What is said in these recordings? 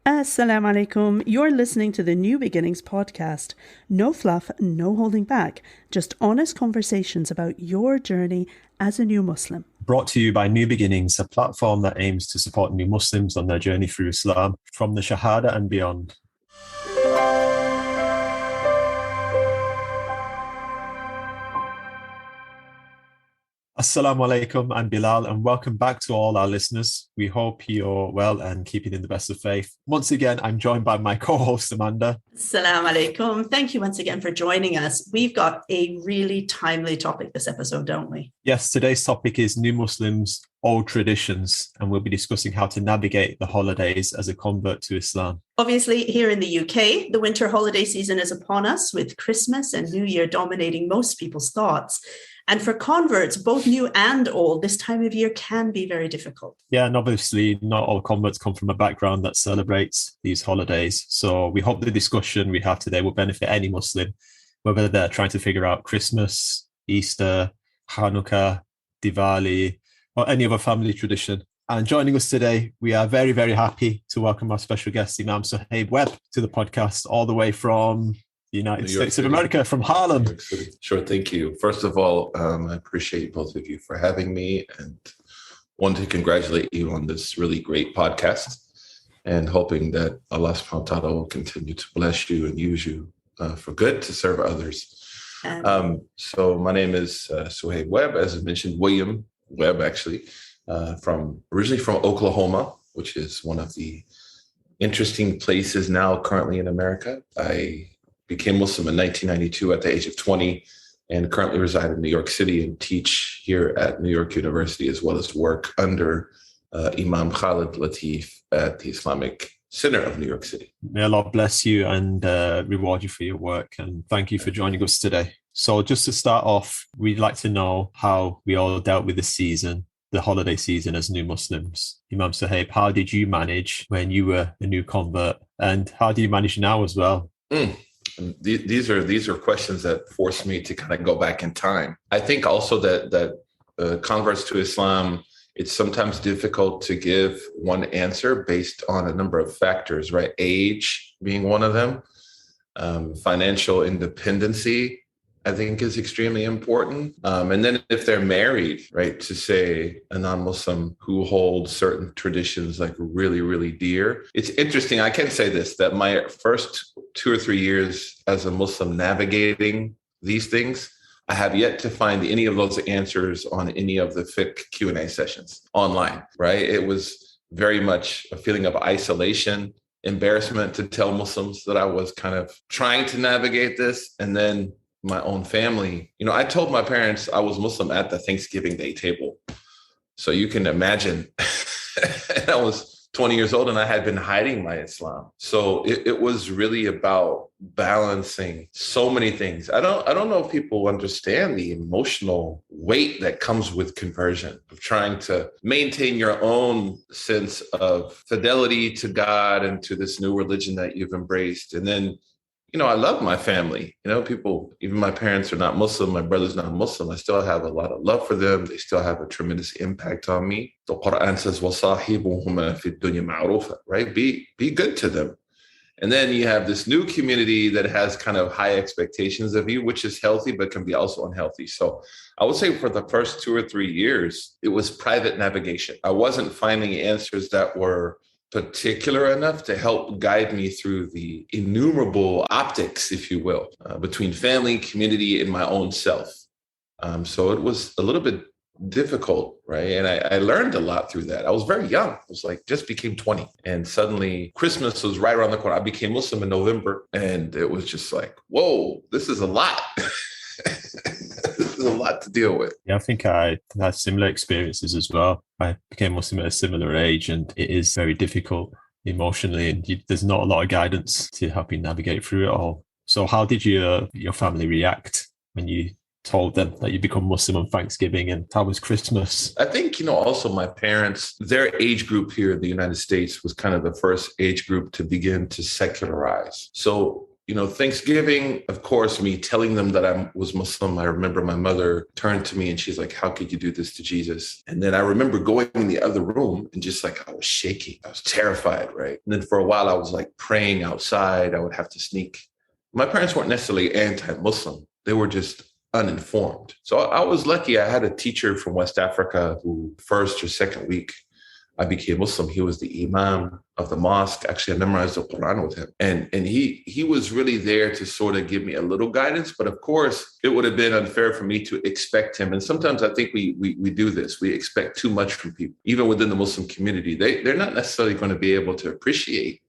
Assalamu alaikum. You're listening to the New Beginnings podcast. No fluff, no holding back, just honest conversations about your journey as a new Muslim. Brought to you by New Beginnings, a platform that aims to support new Muslims on their journey through Islam, from the Shahada and beyond. Assalamu alaikum, I'm Bilal, and welcome back to all our listeners. We hope you're well and keeping in the best of faith. Once again, I'm joined by my co-host, Amanda. Assalamu alaikum. Thank you once again for joining us. We've got a really timely topic this episode, don't we? Yes, today's topic is new Muslims, old traditions, and we'll be discussing how to navigate the holidays as a convert to Islam. Obviously, here in the UK, the winter holiday season is upon us, with Christmas and New Year dominating most people's thoughts. And for converts, both new and old, this time of year can be very difficult. Yeah, and obviously not all converts come from a background that celebrates these holidays. So we hope the discussion we have today will benefit any Muslim, whether they're trying to figure out Christmas, Easter, Hanukkah, Diwali, or any other family tradition. And joining us today, we are very, very happy to welcome our special guest, Imam Suhaib Webb, to the podcast all the way from the United States of America, from Harlem. Sure, thank you. First of all, I appreciate both of you for having me and want to congratulate you on this really great podcast and hoping that Allah subhanahu wa ta'ala will continue to bless you and use you for good to serve others. So my name is Suhaib Webb, as I mentioned, William Webb, actually, originally from Oklahoma, which is one of the interesting places now currently in America. I became Muslim in 1992 at the age of 20 and currently reside in New York City and teach here at New York University, as well as work under Imam Khalid Latif at the Islamic Center of New York City. May Allah bless you and reward you for your work. And thank you for joining us today. So just to start off, we'd like to know how we all dealt with the holiday season as new Muslims. Imam Suhaib, how did you manage when you were a new convert? And how do you manage now as well? These are questions that force me to kind of go back in time. I think also that converts to Islam, it's sometimes difficult to give one answer based on a number of factors, right? Age being one of them. Financial independency, I think, is extremely important. And then if they're married, right, to say a non-Muslim who holds certain traditions like really, really dear. It's interesting. I can say this, that my first 2 or 3 years as a Muslim navigating these things, I have yet to find any of those answers on any of the fiqh Q&A sessions online, right? It was very much a feeling of isolation, embarrassment to tell Muslims that I was kind of trying to navigate this. And then my own family, I told my parents I was Muslim at the Thanksgiving Day table. So you can imagine, I was 20 years old and I had been hiding my Islam. So it was really about balancing so many things. I don't know if people understand the emotional weight that comes with conversion, of trying to maintain your own sense of fidelity to God and to this new religion that you've embraced. And then I love my family. People, even my parents are not Muslim. My brother's not Muslim. I still have a lot of love for them. They still have a tremendous impact on me. The Quran says, وَصَاحِبُهُمَا فِي الدُّنْيَا مَعْرُوفًا, right? Be good to them. And then you have this new community that has kind of high expectations of you, which is healthy, but can be also unhealthy. So I would say for the first 2 or 3 years, it was private navigation. I wasn't finding answers that were particular enough to help guide me through the innumerable optics, if you will, between family, community, and my own self. So it was a little bit difficult, right? And I learned a lot through that. I was very young. I was just became 20. And suddenly Christmas was right around the corner. I became Muslim in November. And it was just like, whoa, this is a lot. This is a lot to deal with. Yeah, I think I had similar experiences as well. I became Muslim at a similar age, and it is very difficult emotionally, and there's not a lot of guidance to help you navigate through it all. So how did your family react when you told them that you become Muslim on Thanksgiving, and how was Christmas? I think, also my parents, their age group here in the United States was kind of the first age group to begin to secularize. So Thanksgiving, of course, me telling them that I was Muslim. I remember my mother turned to me and she's like, how could you do this to Jesus? And then I remember going in the other room and just like, I was shaking. I was terrified, right? And then for a while, I was like praying outside. I would have to sneak. My parents weren't necessarily anti-Muslim. They were just uninformed. So I was lucky. I had a teacher from West Africa who first or second week I became Muslim. He was the Imam of the mosque. Actually, I memorized the Quran with him. And he was really there to sort of give me a little guidance. But of course, it would have been unfair for me to expect him. And sometimes I think we do this. We expect too much from people, even within the Muslim community. They're not necessarily going to be able to appreciate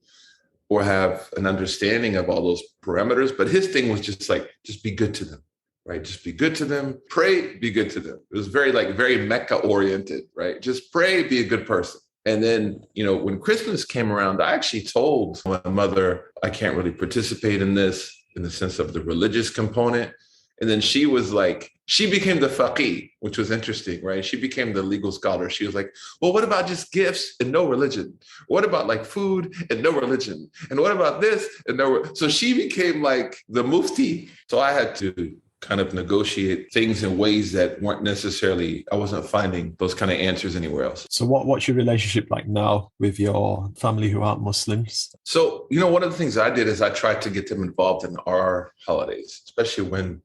or have an understanding of all those parameters. But his thing was just like, just be good to them. Right? Just be good to them. Pray, be good to them. It was very Mecca oriented, right? Just pray, be a good person. And then, when Christmas came around, I actually told my mother, I can't really participate in this in the sense of the religious component. And then she was like, she became the faqih, which was interesting, right? She became the legal scholar. She was like, well, what about just gifts and no religion? What about like food and no religion? And what about this and no? So she became like the mufti. So I had to kind of negotiate things in ways that weren't necessarily, I wasn't finding those kind of answers anywhere else. So what's your relationship like now with your family who aren't Muslims? So, one of the things I did is I tried to get them involved in our holidays, especially when,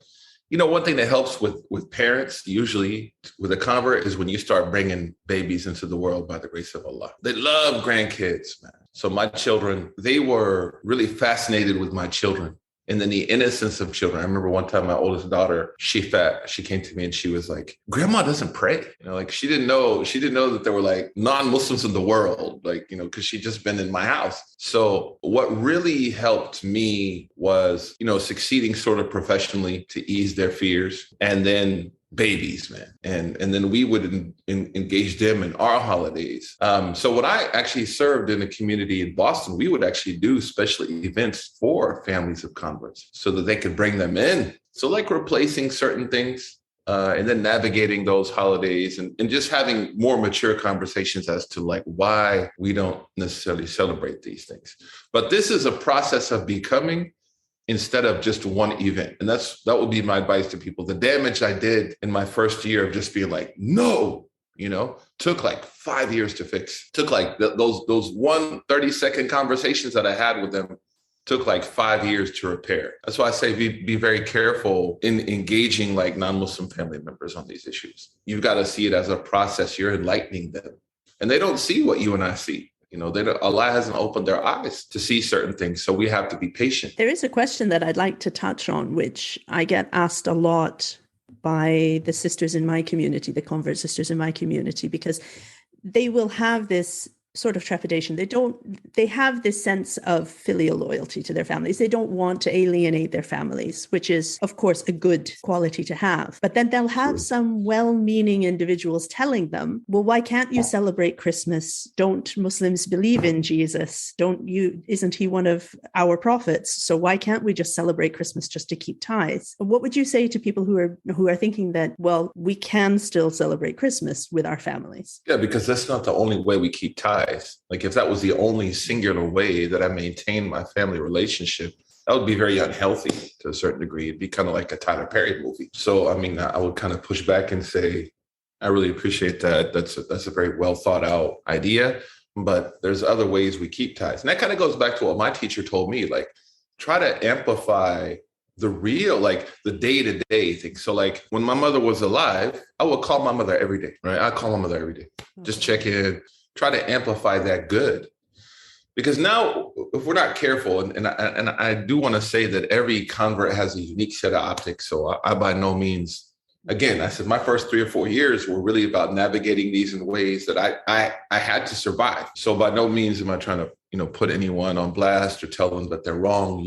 one thing that helps with parents, usually with a convert, is when you start bringing babies into the world by the grace of Allah. They love grandkids, man. So my children, they were really fascinated with my children. And then the innocence of children. I remember one time my oldest daughter, she came to me and she was like, Grandma doesn't pray. She didn't know that there were like non-Muslims in the world, because she'd just been in my house. So what really helped me was, succeeding sort of professionally to ease their fears. And then babies, man. And then we would engage them in our holidays. So when I actually served in a community in Boston, we would actually do special events for families of converts so that they could bring them in. So like replacing certain things and then navigating those holidays and just having more mature conversations as to like why we don't necessarily celebrate these things. But this is a process of becoming instead of just one event. And that would be my advice to people. The damage I did in my first year of just being like, no, took like 5 years to fix. Took like those 30-second conversations that I had with them took like 5 years to repair. That's why I say be very careful in engaging like non-Muslim family members on these issues. You've got to see it as a process. You're enlightening them. And they don't see what you and I see. Allah hasn't opened their eyes to see certain things. So we have to be patient. There is a question that I'd like to touch on, which I get asked a lot by the sisters in my community, the convert sisters in my community, because they will have this sort of trepidation. They have this sense of filial loyalty to their families. They don't want to alienate their families, which is, of course, a good quality to have. But then they'll have some well-meaning individuals telling them, well, why can't you celebrate Christmas? Don't Muslims believe in Jesus? Isn't he one of our prophets? So why can't we just celebrate Christmas just to keep ties? What would you say to people who are thinking that, well, we can still celebrate Christmas with our families? Yeah, because that's not the only way we keep ties. Like if that was the only singular way that I maintain my family relationship, that would be very unhealthy to a certain degree. It'd be kind of like a Tyler Perry movie. So, I would kind of push back and say, I really appreciate that. That's a very well thought out idea, but there's other ways we keep ties. And that kind of goes back to what my teacher told me, like try to amplify the real, like the day-to-day thing. So like when my mother was alive, I would call my mother every day, right? I call my mother every day, just check in. Try to amplify that good. Because now, if we're not careful, and I do want to say that every convert has a unique set of optics. So I by no means, again, I said my first 3 or 4 years were really about navigating these in ways that I had to survive. So by no means am I trying to, put anyone on blast or tell them that they're wrong.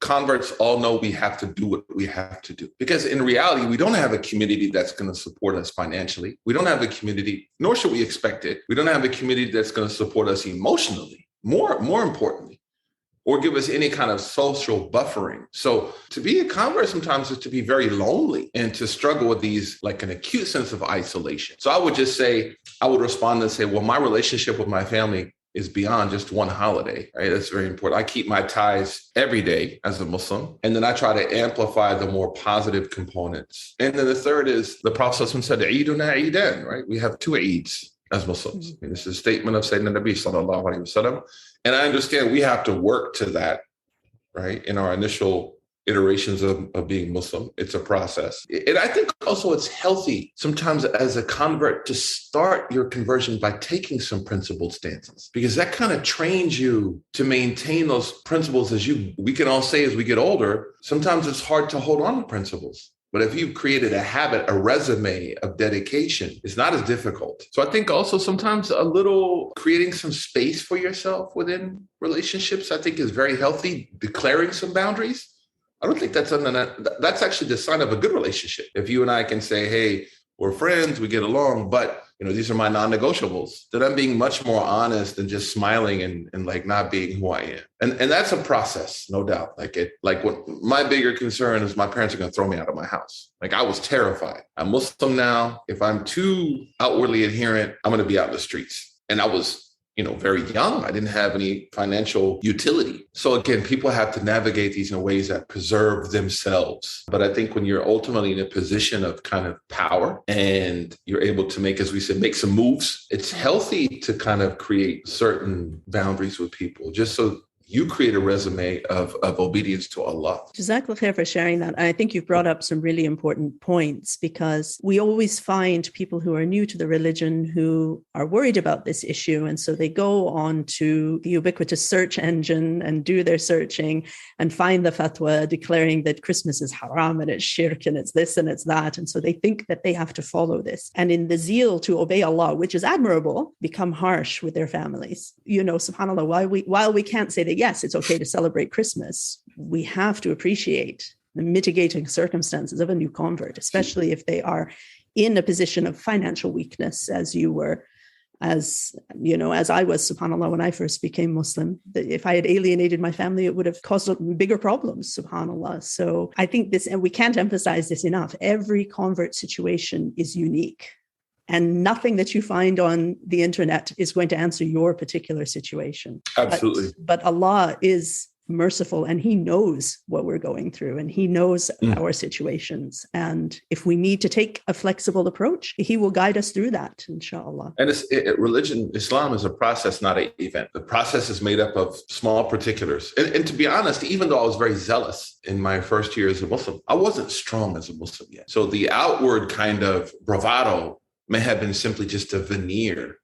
Converts all know we have to do what we have to do. Because in reality, we don't have a community that's going to support us financially. We don't have a community, nor should we expect it. We don't have a community that's going to support us emotionally, more importantly, or give us any kind of social buffering. So to be a convert sometimes is to be very lonely and to struggle with these, like an acute sense of isolation. So I would respond and say, well, my relationship with my family is beyond just one holiday, right? That's very important. I keep my ties every day as a Muslim, and then I try to amplify the more positive components. And then the third is the Prophet said, Eiduna Eidan, right? We have two Eids as Muslims. And this is a statement of Sayyidina Nabi sallallahu alaihi wasallam. And I understand we have to work to that, right? In our initial iterations of being Muslim. It's a process. And I think also it's healthy sometimes as a convert to start your conversion by taking some principled stances, because that kind of trains you to maintain those principles we can all say as we get older. Sometimes it's hard to hold on to principles. But if you've created a habit, a resume of dedication, it's not as difficult. So I think also sometimes a little creating some space for yourself within relationships, I think is very healthy. Declaring some boundaries. I don't think that's actually the sign of a good relationship. If you and I can say, hey, we're friends, we get along, but these are my non-negotiables, then I'm being much more honest than just smiling and like not being who I am. And that's a process, no doubt. What my bigger concern is my parents are going to throw me out of my house. Like I was terrified. I'm Muslim now. If I'm too outwardly adherent, I'm going to be out in the streets. And I was very young. I didn't have any financial utility. So again, people have to navigate these in ways that preserve themselves. But I think when you're ultimately in a position of kind of power and you're able to make, as we said, make some moves, it's healthy to kind of create certain boundaries with people, just so you create a resume of obedience to Allah. Jazakallah khair for sharing that. I think you've brought up some really important points, because we always find people who are new to the religion who are worried about this issue. And so they go on to the ubiquitous search engine and do their searching and find the fatwa declaring that Christmas is haram and it's shirk and it's this and it's that. And so they think that they have to follow this. And in the zeal to obey Allah, which is admirable, become harsh with their families. SubhanAllah, while we can't say that yes, it's okay to celebrate Christmas, we have to appreciate the mitigating circumstances of a new convert, especially if they are in a position of financial weakness, as you were, as I was, subhanAllah, when I first became Muslim. If I had alienated my family, it would have caused bigger problems, subhanAllah. So I think this, and we can't emphasize this enough, every convert situation is unique. And nothing that you find on the internet is going to answer your particular situation. Absolutely. But Allah is merciful, and He knows what we're going through, and He knows our situations. And if we need to take a flexible approach, He will guide us through that, inshallah. And religion, Islam is a process, not an event. The process is made up of small particulars. And to be honest, even though I was very zealous in my first year as a Muslim, I wasn't strong as a Muslim yet. So the outward kind of bravado may have been simply just a veneer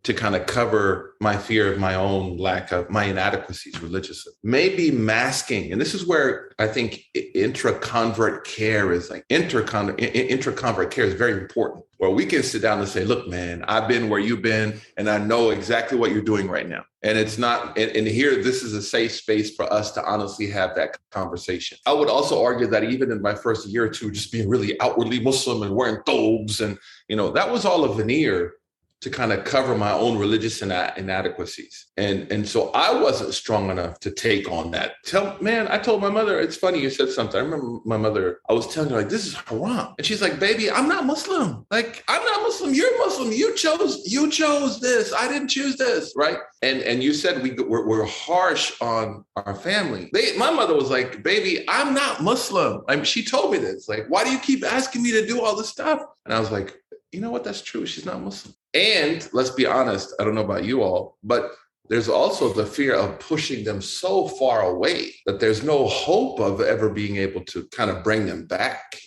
to kind of cover my fear of my own lack of my inadequacies religiously. Maybe masking, and this is where I think intra-convert care is intra-convert care is very important, where we can sit down and say, look, man, I've been where you've been, and I know exactly what you're doing right now. And it's not, and here, this is a safe space for us to honestly have that conversation. I would also argue that even in my first year or two, just being really outwardly Muslim and wearing thobes, and, that was all a veneer to kind of cover my own religious inadequacies. And so I wasn't strong enough to take on that. I told my mother, it's funny you said something. I remember my mother, I was telling her, like, this is haram. And she's like, baby, I'm not Muslim. Like, I'm not Muslim. You're Muslim. You chose this. I didn't choose this, right? And you said we're harsh on our family. My mother was like, baby, I'm not Muslim. She told me this. Like, why do you keep asking me to do all this stuff? And I was like, you know what? That's true. She's not Muslim. And let's be honest, I don't know about you all, but there's also the fear of pushing them so far away that there's no hope of ever being able to kind of bring them back.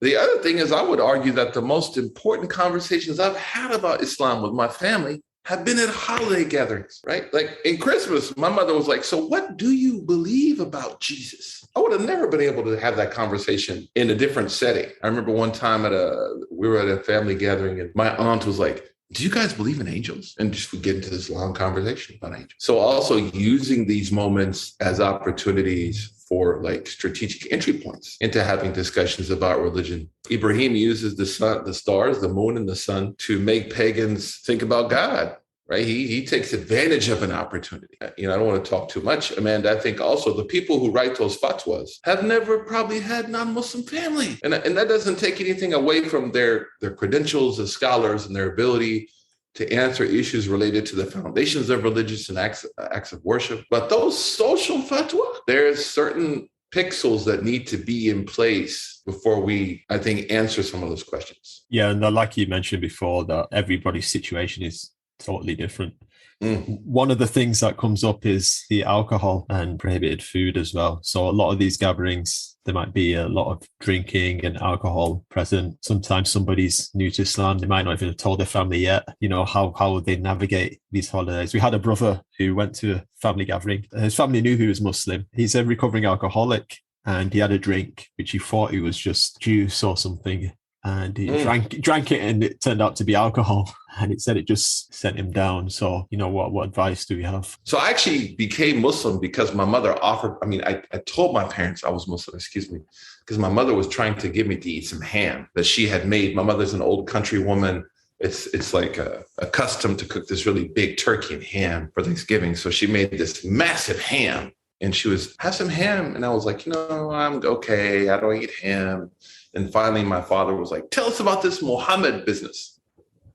The other thing is, I would argue that the most important conversations I've had about Islam with my family have been at holiday gatherings, right? Like in Christmas, my mother was like, so what do you believe about Jesus? I would have never been able to have that conversation in a different setting. I remember one time we were at a family gathering, and my aunt was like, do you guys believe in angels? And just we get into this long conversation about angels. So also using these moments as opportunities for like strategic entry points into having discussions about religion. Ibrahim uses the sun, the stars, the moon, and the sun to make pagans think about God. Right? He takes advantage of an opportunity. I don't want to talk too much, Amanda. I think also the people who write those fatwas have never probably had non-Muslim family. And that doesn't take anything away from their credentials as scholars and their ability to answer issues related to the foundations of religious and acts of worship. But those social fatwa, there's certain pixels that need to be in place before we, I think, answer some of those questions. Yeah, and like you mentioned before, that everybody's situation is totally different. One of the things that comes up is the alcohol and prohibited food as well. So a lot of these gatherings, there might be a lot of drinking and alcohol present. Sometimes somebody's new to Islam. They might not even have told their family yet, how would they navigate these holidays. We had a brother who went to a family gathering. His family knew he was Muslim. He's a recovering alcoholic, and he had a drink, which he thought it was just juice or something. And he drank it, and it turned out to be alcohol. And it said it just sent him down. So, what advice do we have? So I actually became Muslim because my mother offered, I told my parents I was Muslim, because my mother was trying to get me to eat some ham that she had made. My mother's an old country woman. It's like a custom to cook this really big turkey and ham for Thanksgiving. So she made this massive ham, and she was, have some ham. And I was like, I'm okay. I don't eat ham. And finally, my father was like, tell us about this Muhammad business.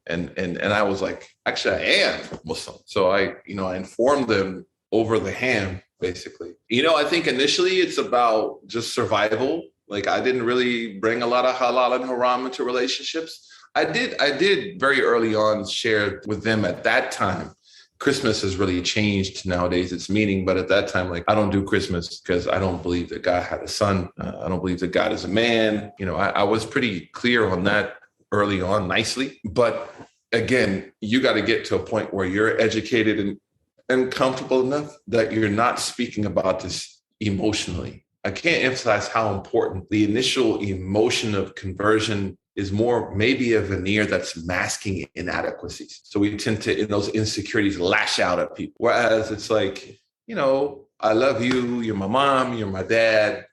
And I was like, actually, I am Muslim. So I informed them over the ham, basically. I think initially it's about just survival. Like, I didn't really bring a lot of halal and haram into relationships. I did very early on share with them at that time. Christmas has really changed nowadays, its meaning. But at that time, I don't do Christmas because I don't believe that God had a son. I don't believe that God is a man. I was pretty clear on that early on, nicely. But again, you got to get to a point where you're educated and comfortable enough that you're not speaking about this emotionally. I can't emphasize how important the initial emotion of conversion is, more maybe a veneer that's masking inadequacies. So we tend to, in those insecurities, lash out at people. Whereas it's like, I love you, you're my mom, you're my dad,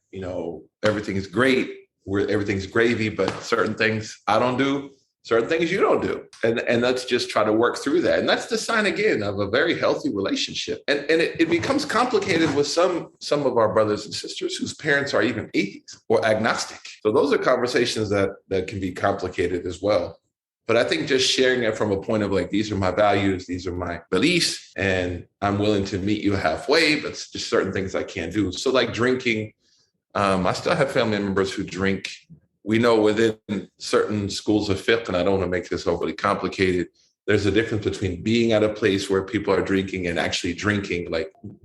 everything is great, everything's gravy, but certain things I don't do, certain things you don't do. And let's just try to work through that. And that's the sign, again, of a very healthy relationship. And it becomes complicated with some of our brothers and sisters whose parents are even atheists or agnostic. So those are conversations that can be complicated as well. But I think just sharing it from a point of these are my values, these are my beliefs, and I'm willing to meet you halfway, but it's just certain things I can't do. So drinking, I still have family members who drink. We know within certain schools of fiqh, and I don't want to make this overly complicated, there's a difference between being at a place where people are drinking and actually drinking.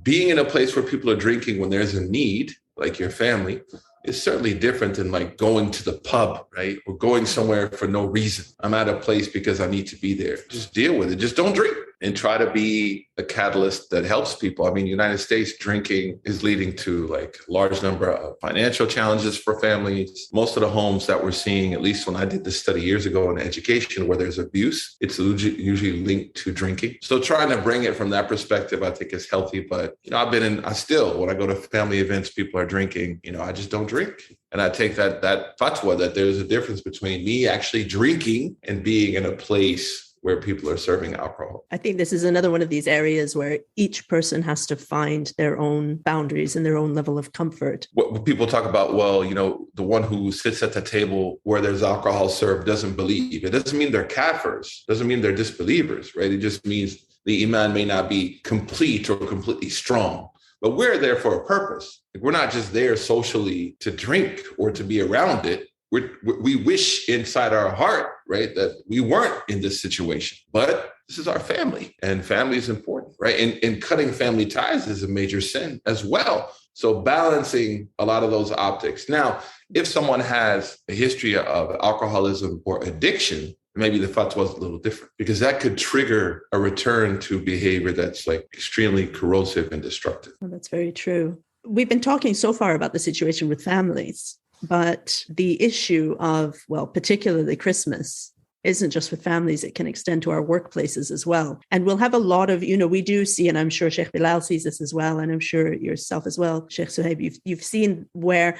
Being in a place where people are drinking when there's a need, like your family, is certainly different than going to the pub, right? Or going somewhere for no reason. I'm at a place because I need to be there. Just deal with it. Just don't drink and try to be a catalyst that helps people. United States, drinking is leading to large number of financial challenges for families. Most of the homes that we're seeing, at least when I did this study years ago in education, where there's abuse, it's usually linked to drinking. So trying to bring it from that perspective, I think is healthy. But, when I go to family events, people are drinking, I just don't drink. And I take that fatwa that there's a difference between me actually drinking and being in a place where people are serving alcohol. I think this is another one of these areas where each person has to find their own boundaries and their own level of comfort. What people talk about, the one who sits at the table where there's alcohol served doesn't believe. It doesn't mean they're kafirs. Doesn't mean they're disbelievers, right? It just means the iman may not be complete or completely strong. But we're there for a purpose. We're not just there socially to drink or to be around it. We wish inside our heart, right, that we weren't in this situation. But this is our family, and family is important, right? And cutting family ties is a major sin as well. So balancing a lot of those optics. Now, if someone has a history of alcoholism or addiction, maybe the fatwa is a little different, because that could trigger a return to behavior that's extremely corrosive and destructive. Well, that's very true. We've been talking so far about the situation with families, but the issue of, particularly Christmas, isn't just with families. It can extend to our workplaces as well. And we'll have a lot of, we do see, and I'm sure Sheikh Bilal sees this as well, and I'm sure yourself as well, Sheikh Suhaib, you've seen where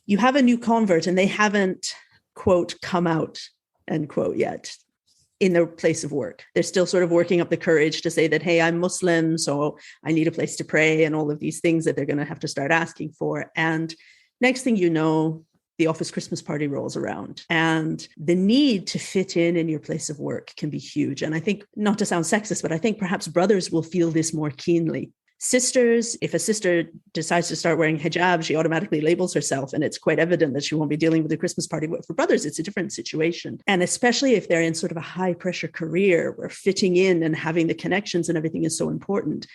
you have a new convert and they haven't, quote, come out, end quote, yet in their place of work. They're still sort of working up the courage to say that, hey, I'm Muslim, so I need a place to pray, and all of these things that they're going to have to start asking for. And next thing you know, the office Christmas party rolls around. And the need to fit in your place of work can be huge. And I think, not to sound sexist, but I think perhaps brothers will feel this more keenly. Sisters, if a sister decides to start wearing hijab, she automatically labels herself, and it's quite evident that she won't be dealing with a Christmas party. But for brothers, it's a different situation. And especially if they're in sort of a high pressure career where fitting in and having the connections and everything is so important.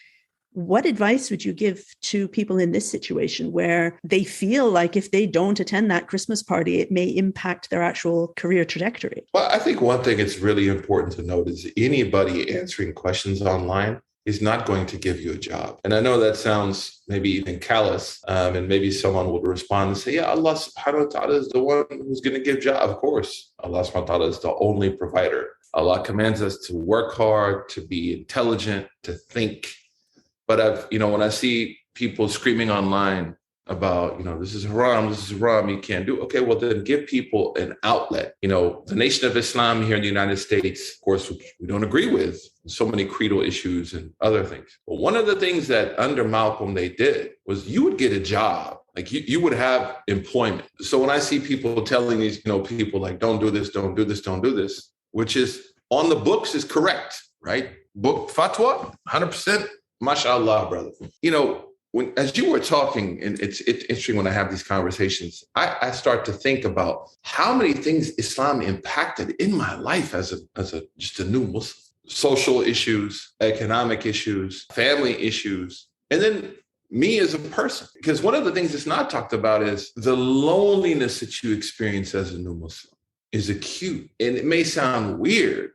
What advice would you give to people in this situation where they feel like if they don't attend that Christmas party, it may impact their actual career trajectory? Well, I think one thing it's really important to note is anybody answering questions online is not going to give you a job. And I know that sounds maybe even callous, and maybe someone would respond and say, yeah, Allah subhanahu wa ta'ala is the one who's going to give job. Of course, Allah subhanahu wa ta'ala is the only provider. Allah commands us to work hard, to be intelligent, to think. But when I see people screaming online about, this is haram, you can't do it. Okay, well then give people an outlet. The Nation of Islam here in the United States, of course, which we don't agree with, so many creedal issues and other things. But one of the things that under Malcolm they did was you would get a job. Like you would have employment. So when I see people telling these, people like, don't do this, don't do this, don't do this, which is on the books is correct, right? Book fatwa, 100%. MashaAllah, brother. As you were talking, and it's interesting when I have these conversations, I start to think about how many things Islam impacted in my life as just a new Muslim. Social issues, economic issues, family issues, and then me as a person. Because one of the things that's not talked about is the loneliness that you experience as a new Muslim is acute. And it may sound weird,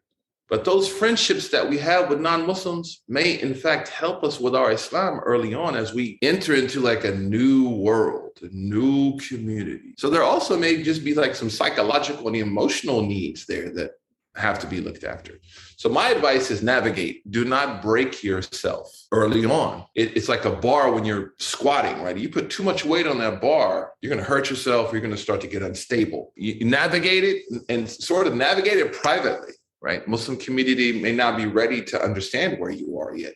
but those friendships that we have with non-Muslims may, in fact, help us with our Islam early on as we enter into like a new world, a new community. So there also may just be like some psychological and emotional needs there that have to be looked after. So my advice is navigate. Do not break yourself early on. It's like a bar when you're squatting, right? You put too much weight on that bar, you're going to hurt yourself. You're going to start to get unstable. You navigate it and sort of navigate it privately. Right? Muslim community may not be ready to understand where you are yet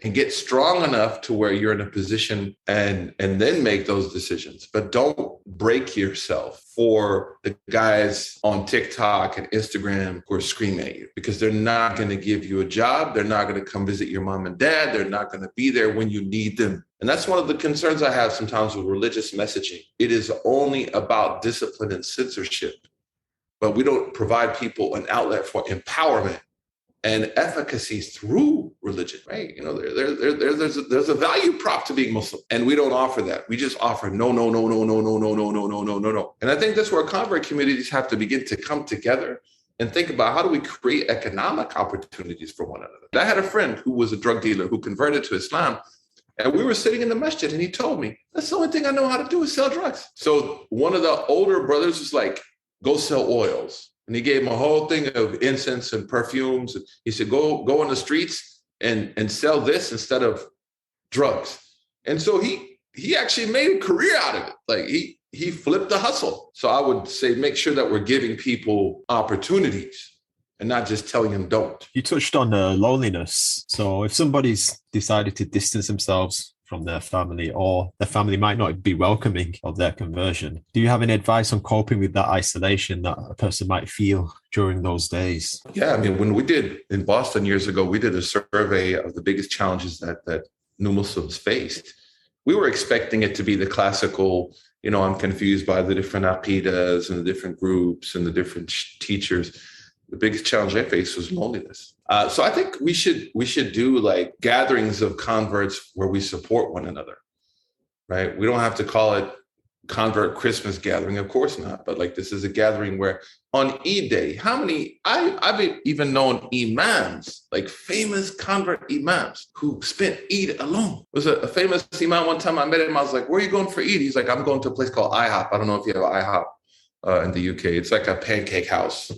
and get strong enough to where you're in a position and then make those decisions. But don't break yourself for the guys on TikTok and Instagram who are screaming at you because they're not going to give you a job. They're not going to come visit your mom and dad. They're not going to be there when you need them. And that's one of the concerns I have sometimes with religious messaging. It is only about discipline and censorship. But we don't provide people an outlet for empowerment and efficacy through religion, right? There's a value prop to being Muslim, and we don't offer that. We just offer no. And I think that's where convert communities have to begin to come together and think about how do we create economic opportunities for one another. I had a friend who was a drug dealer who converted to Islam, and we were sitting in the masjid, and he told me, that's the only thing I know how to do is sell drugs. So one of the older brothers was like, go sell oils. And he gave him a whole thing of incense and perfumes. He said, go on the streets and sell this instead of drugs. And so he actually made a career out of it. Like he flipped the hustle. So I would say, make sure that we're giving people opportunities and not just telling them don't. You touched on loneliness. So if somebody's decided to distance themselves from their family, or their family might not be welcoming of their conversion, do you have any advice on coping with that isolation that a person might feel during those days? Yeah, when we did in Boston years ago, we did a survey of the biggest challenges that new Muslims faced. We were expecting it to be the classical, I'm confused by the different aqidas and the different groups and the different teachers. The biggest challenge I faced was loneliness. So I think we should do like gatherings of converts where we support one another, right? We don't have to call it convert Christmas gathering, of course not. But like this is a gathering where on Eid day, I've even known imams, like famous convert imams who spent Eid alone. There was a famous imam one time I met him. I was like, where are you going for Eid? He's like, I'm going to a place called IHOP. I don't know if you have IHOP. In the UK, it's like a pancake house,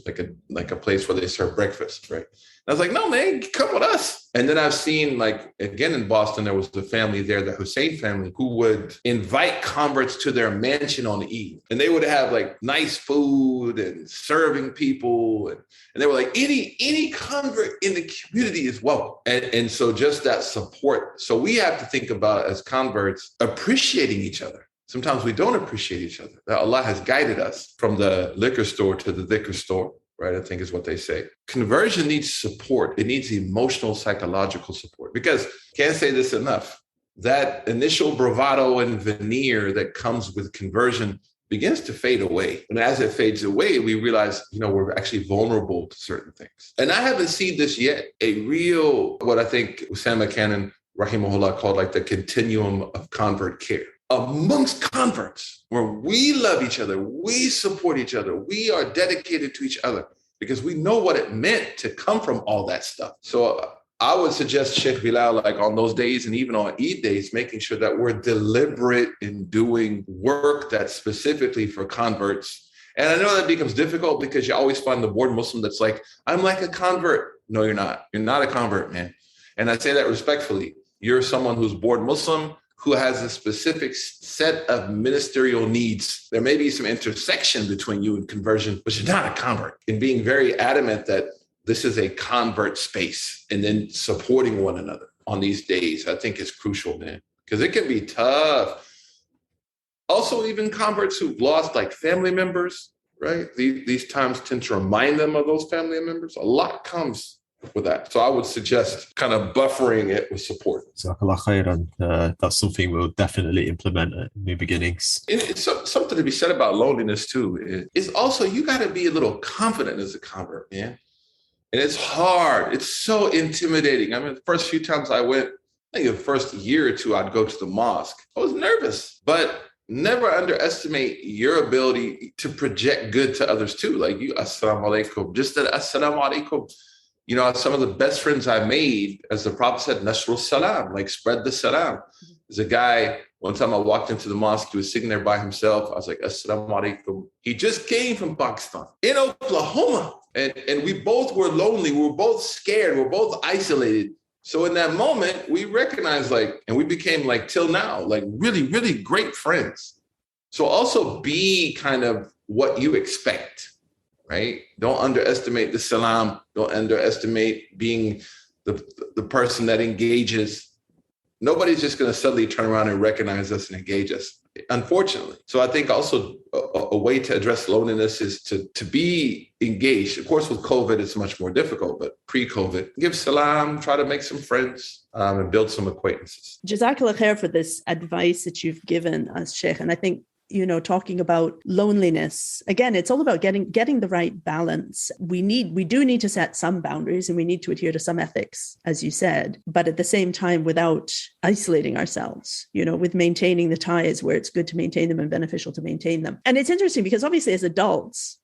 like a place where they serve breakfast, right? And I was like, no, man, come with us. And then I've seen, like, again in Boston, there was a family there, the Hussein family, who would invite converts to their mansion on Eid. And they would have like nice food and serving people. And they were like, any convert in the community is welcome. And so just that support. So we have to think about, as converts, appreciating each other. Sometimes we don't appreciate each other. That Allah has guided us from the liquor store to the dhikr store, right? I think is what they say. Conversion needs support. It needs emotional, psychological support, because can't say this enough. That initial bravado and veneer that comes with conversion begins to fade away. And as it fades away, we realize, we're actually vulnerable to certain things. And I haven't seen this yet, a real, what I think Usama Cannon, rahimahullah, called like the continuum of convert care. Amongst converts, where we love each other, we support each other, we are dedicated to each other, because we know what it meant to come from all that stuff. So I would suggest, Sheikh Bilal, like on those days and even on Eid days, making sure that we're deliberate in doing work that's specifically for converts. And I know that becomes difficult because you always find the bored Muslim that's like, I'm like a convert. No, you're not. You're not a convert, man. And I say that respectfully. You're someone who's bored Muslim, who has a specific set of ministerial needs. There may be some intersection between you and conversion, but you're not a convert. And being very adamant that this is a convert space, and then supporting one another on these days, I think is crucial, man, because it can be tough. Also, even converts who've lost like family members, right? These times tend to remind them of those family members. A lot comes with that. So I would suggest kind of buffering it with support. Jazakallah khairan. That's something we'll definitely implement at New Beginnings. It's something to be said about loneliness too. Is also, you got to be a little confident as a convert, man. And it's hard. It's so intimidating. I mean, the first few times I went, I think the first year or two, I'd go to the mosque. I was nervous, but never underestimate your ability to project good to others too. Like you, assalamu alaikum, just that assalamu alaikum. Some of the best friends I made, as the Prophet said, nasrul salam, like spread the salam. There's a guy, one time I walked into the mosque, he was sitting there by himself. I was like, assalamu alaikum. He just came from Pakistan, in Oklahoma. And we both were lonely. We were both scared. We were both isolated. So in that moment, we recognized and we became till now, really, really great friends. So also be kind of what you expect, right? Don't underestimate the salam. Don't underestimate being the person that engages. Nobody's just going to suddenly turn around and recognize us and engage us, unfortunately. So I think also a way to address loneliness is to be engaged. Of course, with COVID, it's much more difficult, but pre-COVID, give salam, try to make some friends and build some acquaintances. Jazakallah khair for this advice that you've given us, Sheikh. And I think, talking about loneliness, again, it's all about getting the right balance. We do need to set some boundaries, and we need to adhere to some ethics, as you said, but at the same time, without isolating ourselves, with maintaining the ties where it's good to maintain them and beneficial to maintain them. And it's interesting because obviously as adults,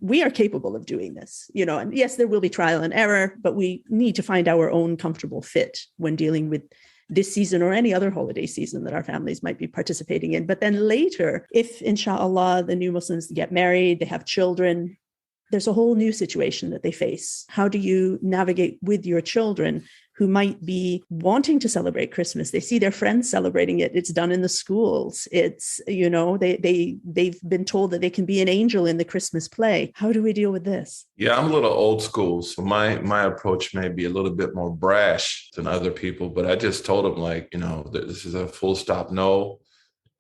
we are capable of doing this, and yes, there will be trial and error, but we need to find our own comfortable fit when dealing with this season or any other holiday season that our families might be participating in. But then later, if inshallah, the new Muslims get married, they have children, there's a whole new situation that they face. How do you navigate with your children who might be wanting to celebrate Christmas? They see their friends celebrating it. It's done in the schools. It's, they've been told that they can be an angel in the Christmas play. How do we deal with this? Yeah, I'm a little old school. So my approach may be a little bit more brash than other people, but I just told them this is a full stop no.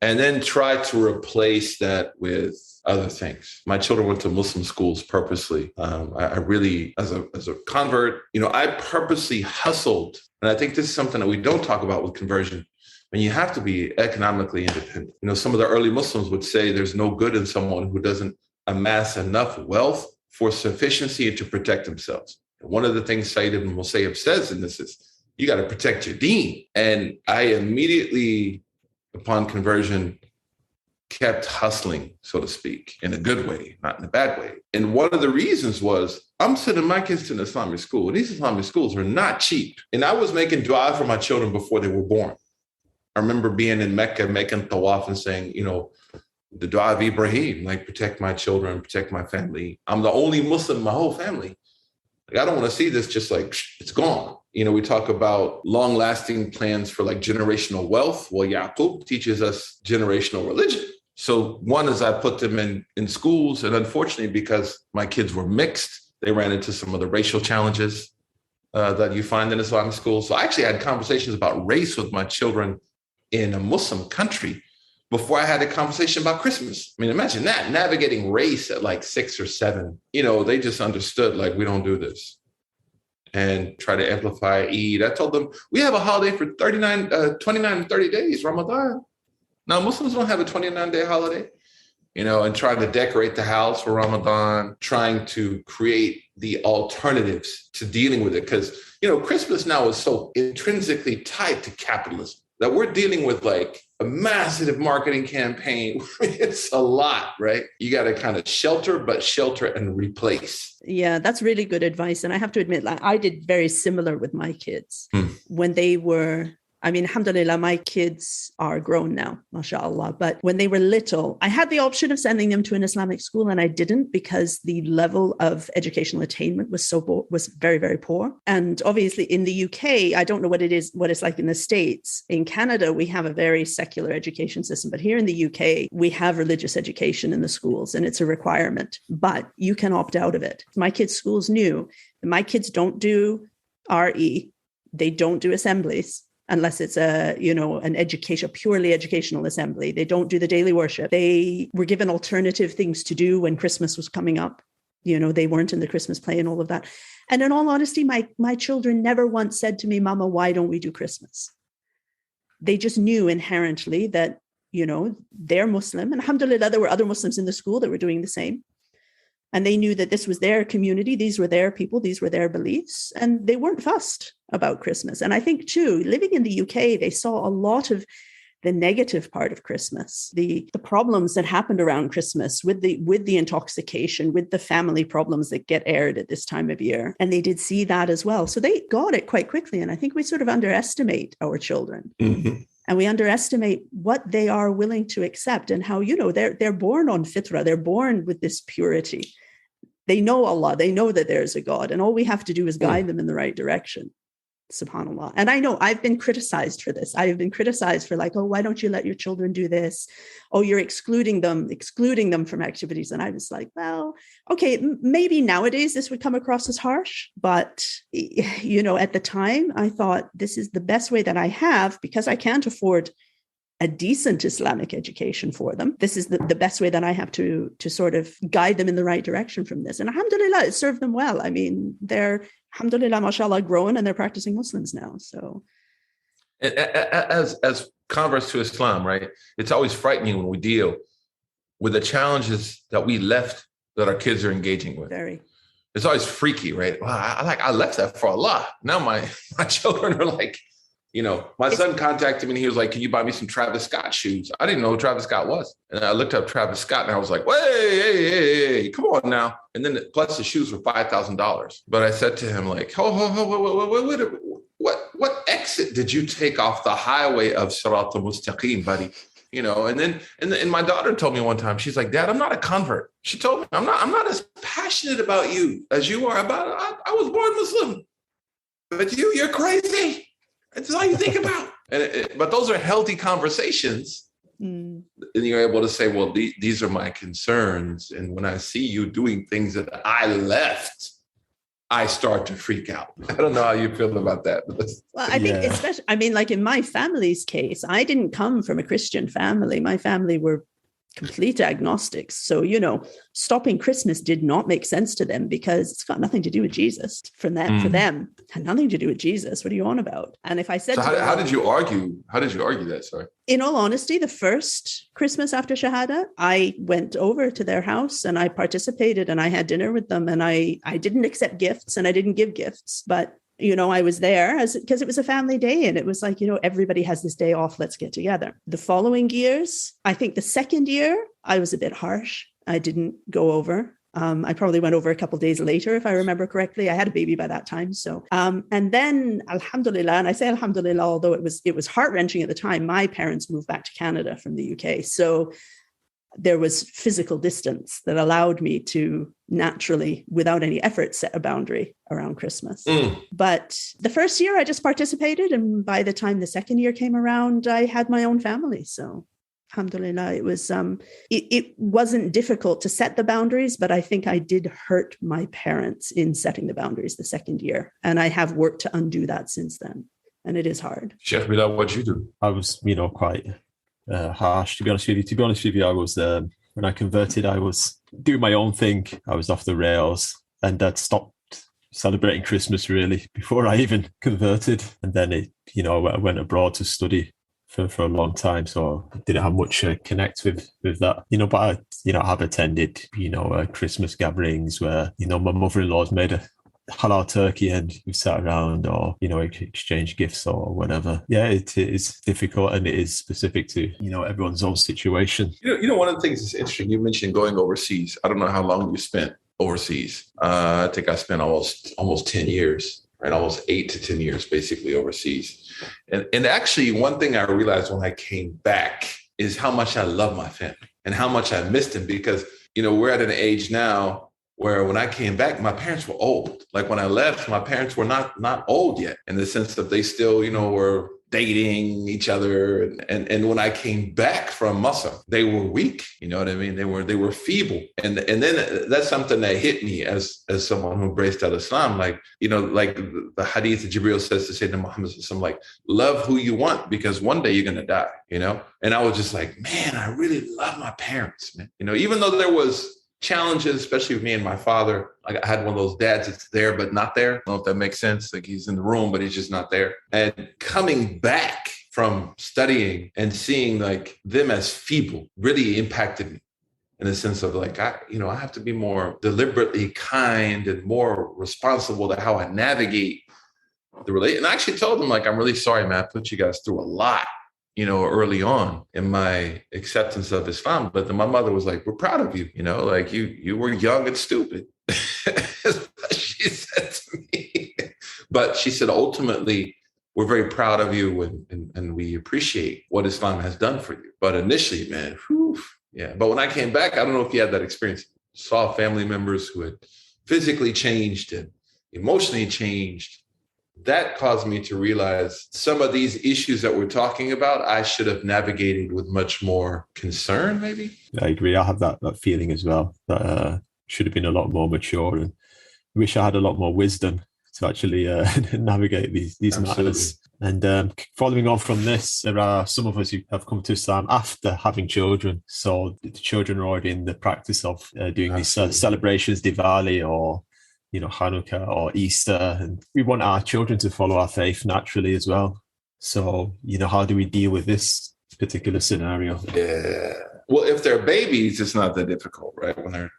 And then try to replace that with other things. My children went to Muslim schools purposely. I really, as a convert, I purposely hustled. And I think this is something that we don't talk about with conversion. And you have to be economically independent. Some of the early Muslims would say there's no good in someone who doesn't amass enough wealth for sufficiency and to protect themselves. And one of the things Sayyid ibn Musayyib says in this is, you got to protect your deen. And I immediately, upon conversion, kept hustling, so to speak, in a good way, not in a bad way. And one of the reasons was I'm sending my kids to an Islamic school, and these Islamic schools are not cheap. And I was making dua for my children before they were born. I remember being in Mecca, making tawaf and saying, the dua of Ibrahim, protect my children, protect my family. I'm the only Muslim in my whole family. I don't want to see this just it's gone. We talk about long-lasting plans for generational wealth. Well, Yaqub teaches us generational religion. So one is I put them in schools, and unfortunately, because my kids were mixed, they ran into some of the racial challenges that you find in Islamic schools. So I actually had conversations about race with my children in a Muslim country before I had a conversation about Christmas. I mean, imagine that, navigating race at like 6 or 7. They just understood, like, we don't do this. And try to amplify Eid. I told them, we have a holiday for 29 and 30 days, Ramadan. Now, Muslims don't have a 29-day holiday, and trying to decorate the house for Ramadan, trying to create the alternatives to dealing with it. Because, Christmas now is so intrinsically tied to capitalism that we're dealing with like a massive marketing campaign. It's a lot, right? You got to kind of shelter and replace. Yeah, that's really good advice. And I have to admit, I did very similar with my kids when they were, alhamdulillah, my kids are grown now, mashallah. But when they were little, I had the option of sending them to an Islamic school, and I didn't because the level of educational attainment was very, very poor. And obviously in the UK, I don't know what it's like in the States. In Canada, we have a very secular education system, but here in the UK, we have religious education in the schools, and it's a requirement, but you can opt out of it. My kids' schools knew that my kids don't do RE, they don't do assemblies, unless it's a purely educational assembly. They don't do the daily worship. They were given alternative things to do when Christmas was coming up. They weren't in the Christmas play and all of that. And in all honesty, my children never once said to me, Mama, why don't we do Christmas? They just knew inherently that, they're Muslim. And alhamdulillah, there were other Muslims in the school that were doing the same. And they knew that this was their community. These were their people. These were their beliefs. And they weren't fussed about Christmas. And I think, too, living in the UK, they saw a lot of the negative part of Christmas, the problems that happened around Christmas with the intoxication, with the family problems that get aired at this time of year. And they did see that as well. So they got it quite quickly. And I think we sort of underestimate our children. Mm-hmm. And we underestimate what they are willing to accept and how, they're born on fitrah. They're born with this purity. They know Allah. They know that there's a God. And all we have to do is guide them in the right direction. SubhanAllah. And I know I've been criticized for this. I've been criticized for like, oh, why don't you let your children do this? Oh, you're excluding them from activities. And I was like, well, okay, maybe nowadays this would come across as harsh. But, at the time, I thought this is the best way that I have, because I can't afford a decent Islamic education for them. This is the best way that I have to sort of guide them in the right direction from this. And alhamdulillah, it served them well. I mean, they're, alhamdulillah, mashallah, growing, and they're practicing Muslims now. So as converts to Islam, right, it's always frightening when we deal with the challenges that we left that our kids are engaging with. Very. It's always freaky, right? Wow, I left that for Allah. Now my children are like, my son contacted me and he was like, can you buy me some Travis Scott shoes? I didn't know who Travis Scott was. And I looked up Travis Scott and I was like, hey, come on now. And then plus the shoes were $5,000. But I said to him like, what exit did you take off the highway of Sirat al-Mustaqim, buddy? And my daughter told me one time, she's like, Dad, I'm not a convert. She told me, I'm not as passionate about you as you are about it. I was born Muslim. But you're crazy. That's all you think about. But those are healthy conversations. And you're able to say, well, these are my concerns. And when I see you doing things that I left, I start to freak out. I don't know how you feel about that. Well, I think especially, like in my family's case, I didn't come from a Christian family. My family were complete agnostics. So, stopping Christmas did not make sense to them because it's got nothing to do with Jesus. For them, it had nothing to do with Jesus. What are you on about? And if I said, so how did you argue? How did you argue that? Sorry. In all honesty, the first Christmas after Shahada, I went over to their house and I participated and I had dinner with them, and I didn't accept gifts and I didn't give gifts, but I was there because it was a family day, and it was like, everybody has this day off. Let's get together. The following years, I think the second year, I was a bit harsh. I didn't go over. I probably went over a couple of days later, if I remember correctly. I had a baby by that time. So, and then alhamdulillah, and I say alhamdulillah, although it was heart-wrenching at the time, my parents moved back to Canada from the UK. So there was physical distance that allowed me to naturally, without any effort, set a boundary around Christmas. But the first year I just participated. And by the time the second year came around, I had my own family. So alhamdulillah, it was, it wasn't difficult to set the boundaries, but I think I did hurt my parents in setting the boundaries the second year. And I have worked to undo that since then. And it is hard. Sheikh Bilal, what'd you do? I was, quite harsh, to be honest with you. To be honest with you, I was when I converted, I was doing my own thing. I was off the rails, and I'd stopped celebrating Christmas really before I even converted. And then I went abroad to study for a long time, so I didn't have much connect with that. But I have attended Christmas gatherings where my mother-in-law's made a halal turkey and we sat around, or exchange gifts or whatever. Yeah, it is difficult, and it is specific to everyone's own situation. One of the things that's interesting, you mentioned going overseas. I don't know how long you spent overseas. I think I spent almost 10 years, right? Almost 8 to 10 years basically overseas. And actually one thing I realized when I came back is how much I love my family and how much I missed them, because we're at an age now where when I came back, my parents were old. Like when I left, my parents were not old yet, in the sense that they still, were dating each other. And when I came back from Muslim, they were weak. You know what I mean? They were feeble. And then that's something that hit me as someone who embraced al-Islam. Like the hadith of Jibril says to Sayyidina Muhammad, like, love who you want, because one day you're going to die, And I was just like, man, I really love my parents, man. Even though there was challenges, especially with me and my father. Like I had one of those dads that's there, but not there. I don't know if that makes sense. Like he's in the room, but he's just not there. And coming back from studying and seeing like them as feeble really impacted me in the sense of like, I have to be more deliberately kind and more responsible to how I navigate the relate. And I actually told them, like, I'm really sorry, man, I put you guys through a lot, early on in my acceptance of Islam. But then my mother was like, we're proud of you, like you were young and stupid. She said to me. But she said, ultimately, we're very proud of you and we appreciate what Islam has done for you. But initially, man, yeah. But when I came back, I don't know if you had that experience, saw family members who had physically changed and emotionally changed. That caused me to realize some of these issues that we're talking about, I should have navigated with much more concern, maybe. I agree. I have that feeling as well, that should have been a lot more mature, and wish I had a lot more wisdom to actually navigate these matters. And following on from this, there are some of us who have come to Islam after having children. So the children are already in the practice of doing these celebrations, Diwali or Hanukkah or Easter, and we want our children to follow our faith naturally as well. So, how do we deal with this particular scenario? Yeah. Well, if they're babies, it's not that difficult, right? When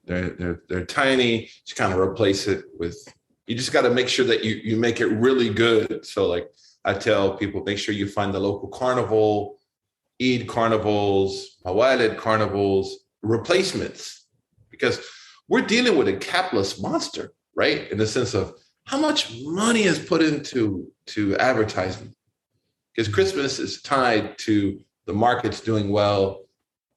they're tiny, you kind of replace it with, you just got to make sure that you make it really good. So like I tell people, make sure you find the local carnival, Eid carnivals, Mawalid carnivals, replacements, because we're dealing with a capitalist monster, right? In the sense of how much money is put into advertising. Because Christmas is tied to the markets doing well,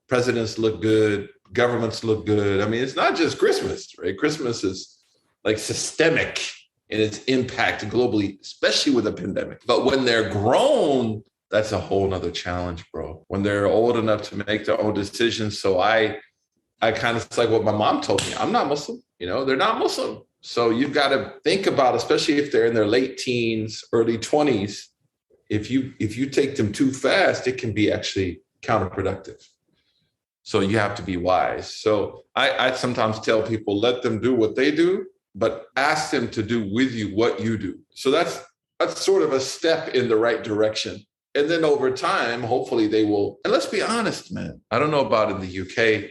presidents look good, governments look good. I mean, it's not just Christmas, right? Christmas is like systemic in its impact globally, especially with the pandemic. But when they're grown, that's a whole nother challenge, bro. When they're old enough to make their own decisions. So I kind of, it's like what my mom told me. I'm not Muslim, they're not Muslim. So you've got to think about, especially if they're in their late teens, early 20s, if you take them too fast, it can be actually counterproductive. So you have to be wise. So I sometimes tell people, let them do what they do, but ask them to do with you what you do. So that's sort of a step in the right direction. And then over time, hopefully they will. And let's be honest, man, I don't know about in the UK.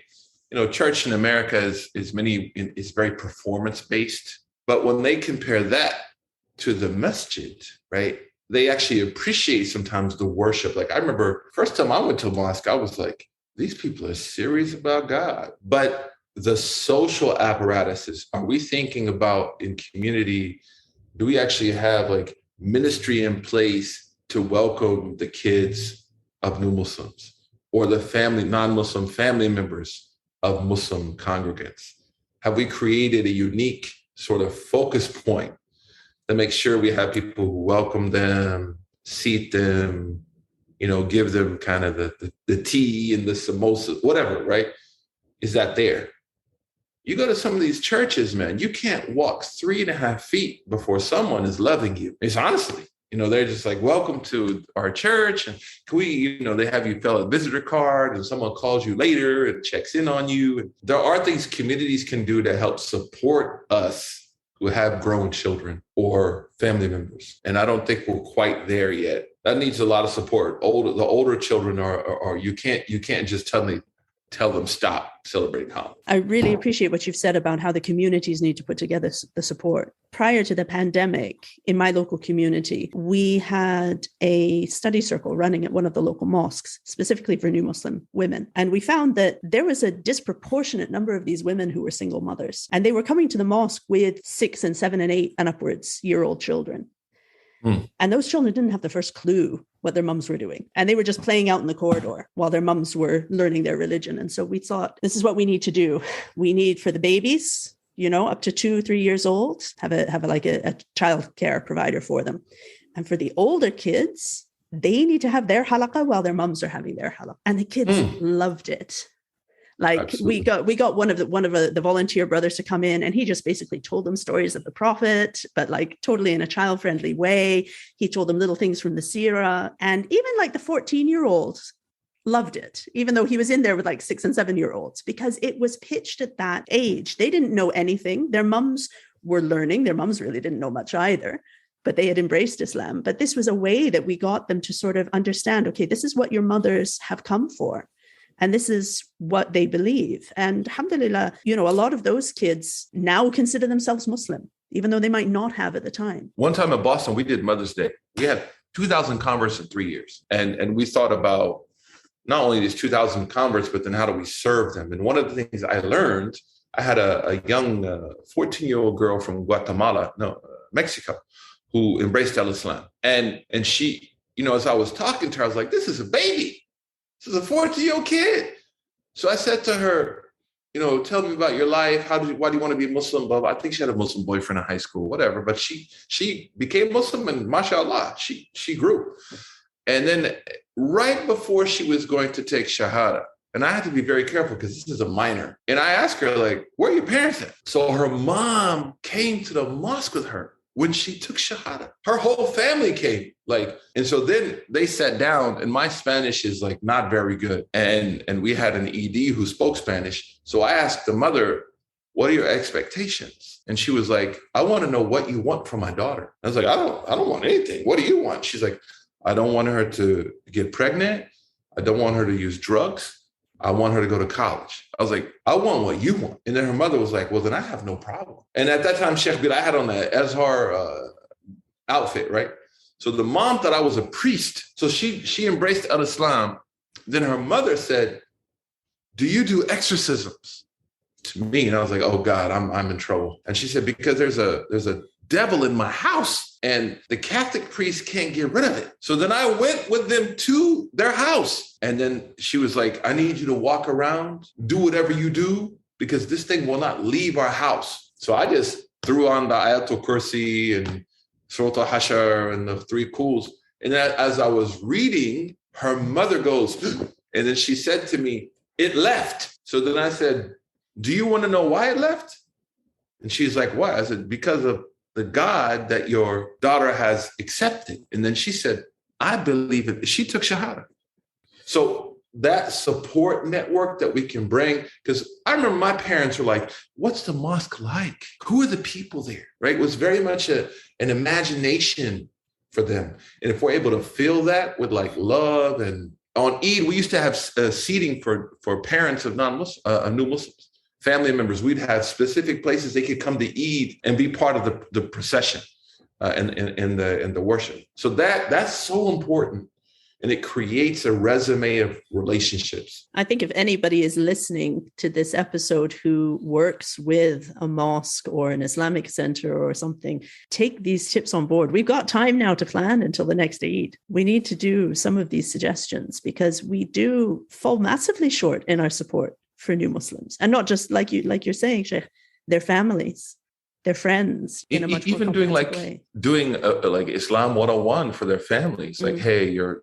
Church in America is very performance-based. But when they compare that to the masjid, right, they actually appreciate sometimes the worship. Like I remember first time I went to a mosque, I was like, these people are serious about God. But the social apparatuses, are we thinking about in community, do we actually have like ministry in place to welcome the kids of new Muslims or the non-Muslim family members of Muslim congregants? Have we created a unique sort of focus point to make sure we have people who welcome them, seat them, give them kind of the tea and the samosa, whatever, right? Is that there? You go to some of these churches, man, you can't walk 3.5 feet before someone is loving you. It's honestly, they're just like, welcome to our church. And can we, they have you fill a visitor card and someone calls you later and checks in on you. And there are things communities can do to help support us who have grown children or family members. And I don't think we're quite there yet. That needs a lot of support. The older children are you can't just tell them stop celebrating Hanukkah. I really appreciate what you've said about how the communities need to put together the support. Prior to the pandemic, in my local community, we had a study circle running at one of the local mosques, specifically for new Muslim women. And we found that there was a disproportionate number of these women who were single mothers. And they were coming to the mosque with 6 and 7 and 8 and upwards year-old children. And those children didn't have the first clue what their mums were doing. And they were just playing out in the corridor while their mums were learning their religion. And so we thought, this is what we need to do. We need for the babies, up to 2-3 years old, have a child care provider for them. And for the older kids, they need to have their halaqah while their mums are having their halaqah. And the kids loved it. Like Absolutely. we got one of the volunteer brothers to come in, and he just basically told them stories of the Prophet, but like totally in a child-friendly way. He told them little things from the seerah, and even like the 14-year-olds loved it, even though he was in there with like 6 and 7-year-olds, because it was pitched at that age. They didn't know anything. Their mums were learning. Their mums really didn't know much either, but they had embraced Islam. But this was a way that we got them to sort of understand, okay, this is what your mothers have come for. And this is what they believe. And alhamdulillah, a lot of those kids now consider themselves Muslim, even though they might not have at the time. One time in Boston, we did Mother's Day. We had 2,000 converts in 3 years. And we thought about not only these 2,000 converts, but then how do we serve them? And one of the things I learned, I had a young 14-year-old girl from Mexico, who embraced Islam. And she, as I was talking to her, I was like, this is a baby. This is a 14-year-old kid. So I said to her, tell me about your life. Why do you want to be Muslim? Blah, blah. I think she had a Muslim boyfriend in high school, whatever. But she became Muslim, and mashallah, she grew. And then right before she was going to take Shahada, and I had to be very careful because this is a minor. And I asked her, like, where are your parents at? So her mom came to the mosque with her when she took Shahada. Her whole family came. And so then they sat down, and my Spanish is like not very good. And we had an ED who spoke Spanish. So I asked the mother, what are your expectations? And she was like, I want to know what you want from my daughter. I was like, I don't want anything. What do you want? She's like, I don't want her to get pregnant. I don't want her to use drugs. I want her to go to college. I was like, I want what you want. And then her mother was like, well, then I have no problem. And at that time, Sheikh Bilal, I had on the Azhar outfit, right? So the mom thought I was a priest. So she embraced Islam. Then her mother said, do you do exorcisms? To me. And I was like, oh God, I'm in trouble. And she said, because there's a devil in my house and the Catholic priest can't get rid of it. So then I went with them to their house. And then she was like, I need you to walk around, do whatever you do, because this thing will not leave our house. So I just threw on the Ayatul Kursi and Surat al-Hashar and the 3 Quls. And as I was reading, her mother goes, and then she said to me, it left. So then I said, do you want to know why it left? And she's like, why? I said, because of the God that your daughter has accepted. And then she said, I believe it. She took Shahada. So that support network that we can bring, because I remember my parents were like, what's the mosque like? Who are the people there? Right? It was very much an imagination for them. And if we're able to fill that with like love, and on Eid, we used to have seating for parents of new Muslims. Family members, we'd have specific places they could come to Eid and be part of the procession and the worship. So that's so important. And it creates a resume of relationships. I think if anybody is listening to this episode who works with a mosque or an Islamic center or something, take these tips on board. We've got time now to plan until the next Eid. We need to do some of these suggestions because we do fall massively short in our support for new Muslims. And not just like you're saying, Sheikh, their families, their friends, in a much more even doing way. Doing like Islam 101 for their families. Like, hey, you're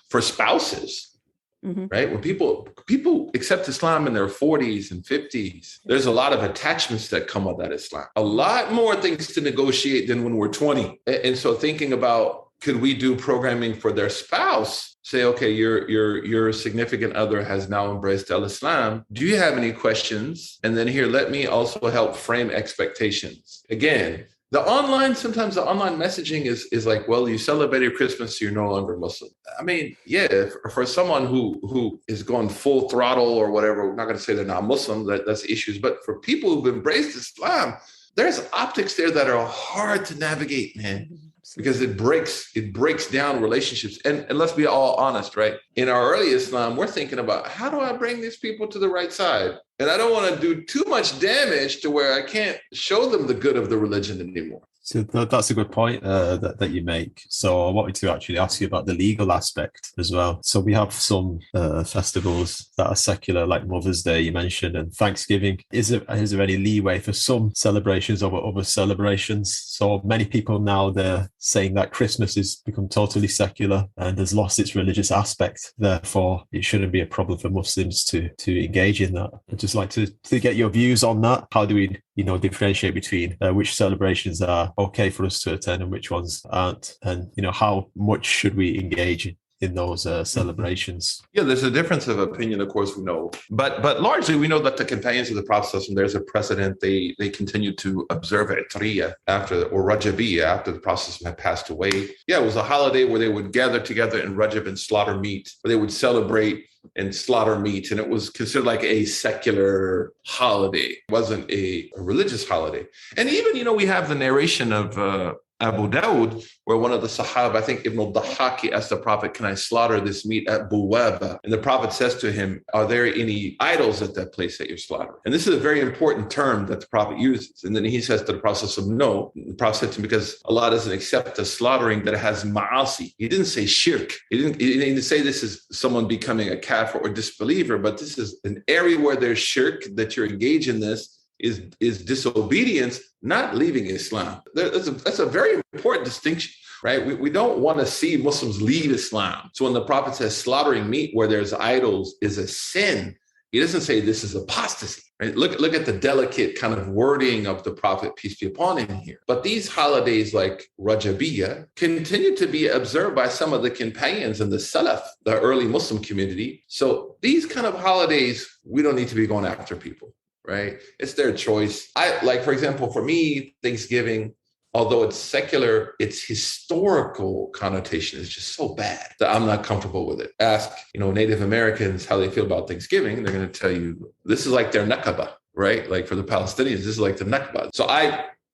for spouses, right? When people accept Islam in their 40s and 50s, there's a lot of attachments that come with that Islam. A lot more things to negotiate than when we're 20. And so thinking about, could we do programming for their spouse? Say, okay, your significant other has now embraced Islam. Do you have any questions? And then here, let me also help frame expectations. Again, sometimes the online messaging is like, well, you celebrated Christmas, so you're no longer Muslim. I mean, yeah, for someone who is going full throttle or whatever, we're not going to say they're not Muslim, that's issues. But for people who've embraced Islam, there's optics there that are hard to navigate, man. Because it breaks down relationships. And let's be all honest, right? In our early Islam, we're thinking about, how do I bring these people to the right side? And I don't want to do too much damage to where I can't show them the good of the religion anymore. So that's a good point that you make. So I wanted to actually ask you about the legal aspect as well. So we have some festivals that are secular, like Mother's Day you mentioned, and Thanksgiving. Is there any leeway for some celebrations over other celebrations? So many people now, they're saying that Christmas has become totally secular and has lost its religious aspect. Therefore, it shouldn't be a problem for Muslims to engage in that. I'd just like to get your views on that. How do we differentiate between which celebrations are okay for us to attend and which ones aren't, and how much should we engage in those celebrations? Yeah, there's a difference of opinion, of course, we know, but largely we know that the companions of the Prophet, there's a precedent. They continued to observe Itriya or Rajabiyya after the Prophet had passed away. Yeah, it was a holiday where they would gather together in Rajab and slaughter meat, where they would celebrate and slaughter meat. And it was considered like a secular holiday. It wasn't a religious holiday. And even, we have the narration of Abu Dawud, where one of the Sahaba, I think Ibn al-Dahaki, asked the Prophet, can I slaughter this meat at Buwaba? And the Prophet says to him, are there any idols at that place that you're slaughtering? And this is a very important term that the Prophet uses. And then he says to the Prophet, no. The Prophet said to him, because Allah doesn't accept a slaughtering that has ma'asi. He didn't say shirk. He didn't say this is someone becoming a kafir or disbeliever, but this is an area where there's shirk, that you're engaged in this is disobedience, not leaving Islam. That's a very important distinction, right? We don't want to see Muslims leave Islam. So when the Prophet says slaughtering meat where there's idols is a sin, he doesn't say this is apostasy. Right? Look at the delicate kind of wording of the Prophet, peace be upon him here. But these holidays like Rajabiyya continue to be observed by some of the companions in the Salaf, the early Muslim community. So these kind of holidays, we don't need to be going after people. Right? It's their choice. For example, for me, Thanksgiving, although it's secular, its historical connotation is just so bad that I'm not comfortable with it. Ask, Native Americans how they feel about Thanksgiving. They're going to tell you this is like their Nakba, right? Like for the Palestinians, this is like the Nakba. So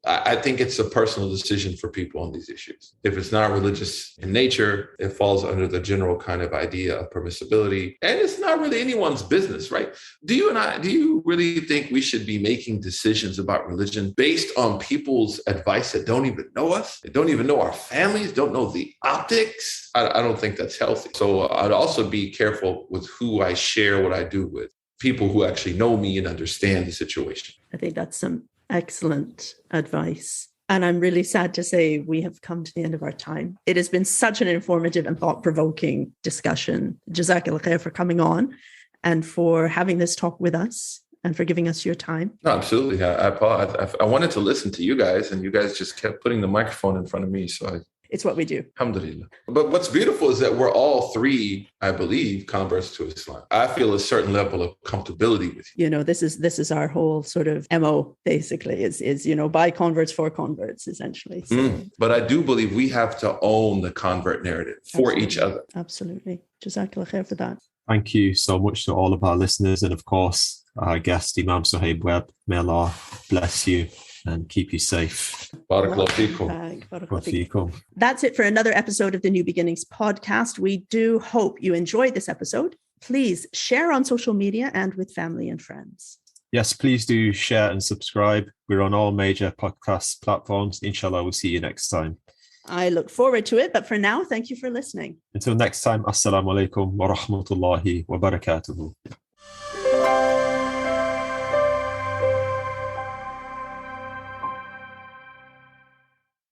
I think it's a personal decision for people on these issues. If it's not religious in nature, it falls under the general kind of idea of permissibility. And it's not really anyone's business, right? Do you really think we should be making decisions about religion based on people's advice that don't even know us? They don't even know our families, don't know the optics? I don't think that's healthy. So I'd also be careful with who I share what I do with. People who actually know me and understand the situation. I think that's some excellent advice. And I'm really sad to say we have come to the end of our time. It has been such an informative and thought-provoking discussion. Jazakallah khair for coming on and for having this talk with us and for giving us your time. No, absolutely. I wanted to listen to you guys, and you guys just kept putting the microphone in front of me. So it's what we do. Alhamdulillah. But what's beautiful is that we're all three, I believe, converts to Islam. I feel a certain level of comfortability with you. This is our whole sort of MO, basically, is by converts for converts, essentially. So. But I do believe we have to own the convert narrative for each other. Absolutely. Jazakallah khair for that. Thank you so much to all of our listeners. And of course, our guest, Imam Suhaib Webb. May Allah bless you and keep you safe. Barakallahu feekum. That's it for another episode of the New Beginnings podcast. We do hope you enjoyed this episode. Please share on social media and with family and friends. Yes, please do share and subscribe. We're on all major podcast platforms. Inshallah, we'll see you next time. I look forward to it. But for now, thank you for listening. Until next time, Assalamu alaikum wa rahmatullahi wa barakatuhu.